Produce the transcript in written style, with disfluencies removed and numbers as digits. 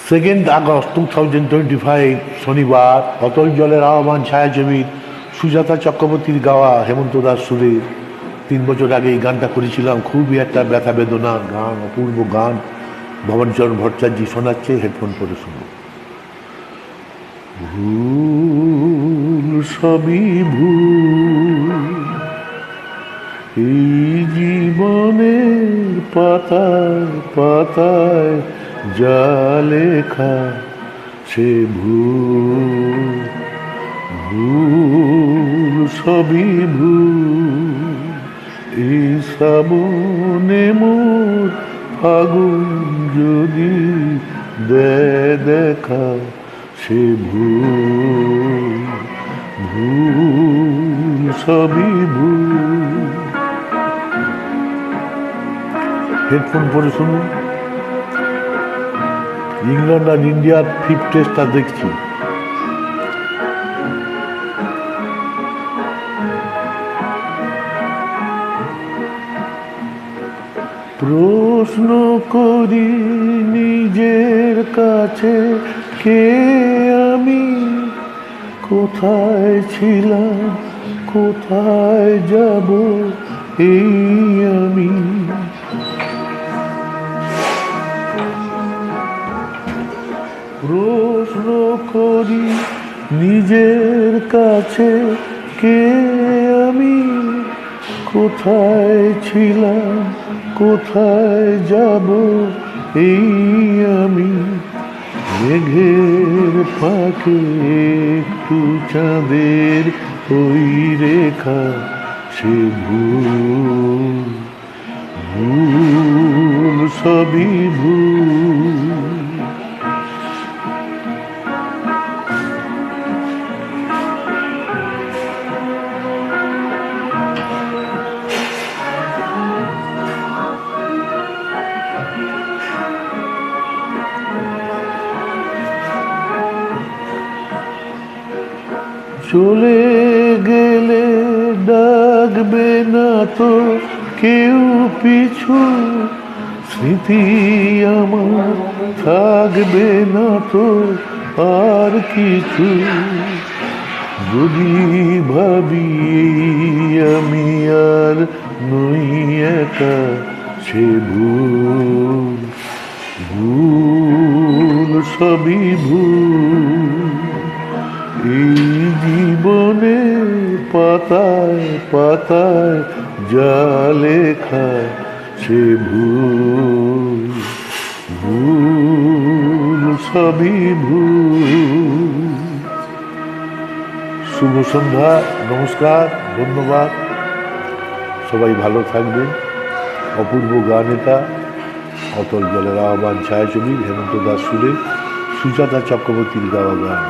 Agust 2025 শনিবার অতল জলের আহ্বান ছায়াছবির সুজাতা চক্রবর্তীর গাওয়া হেমন্ত দাস সুরের 3 বছর আগে এই গানটা করেছিলাম। খুবই একটা ব্যথা বেদনার গান, অপূর্ব গান। ভবনচরণ ভট্টাচার্য শোনাচ্ছে, হেডফোন করে শুনো। ভুল সবই ভুল, এই জীবনের পাতায় পাতায় যা লেখা সে ভুল, ভুল সবই ভুল। এই শ্রাবণে মোর ফাগুন যদি দেখা সে ভুল, ভুল সবই ভুল। হেডফোন পরে শুনুন। ইংল্যান্ড আর ইন্ডিয়ার 5th টেস্টটা দেখছি। প্রশ্ন করি নিজের কাছে, কে আমি, কোথায় ছিলাম, কোথায় যাব এই আমি। প্রশ্ন করি নিজের কাছে, কে আমি, কোথায় ছিলাম, কোথায় যাব এই আমি। মেঘের ফাঁকে একটু চাঁদের ওই রেখা সে ভুল, ভুল সবই ভুল। চলে গেলে ডাকবে না তো কেউ পিছু, স্মৃতি আমার থাকবে না তো আর কিছু। যদি ভাবি আমি আর নই একা সে ভুল, ভুল সবই ভুল। এই জীবনে পাতায় পাতায় যা লেখা সে ভুল, ভুল সবই ভুল। শুভ সন্ধ্যা, নমস্কার, ধন্যবাদ। সবাই ভালো থাকবেন। অপূর্ব গান এটা, অতল জলের আহ্বান ছায়াছবি, হেমন্ত দাস সুরে, সুজাতা চক্রবর্তীর গাওয়া গান।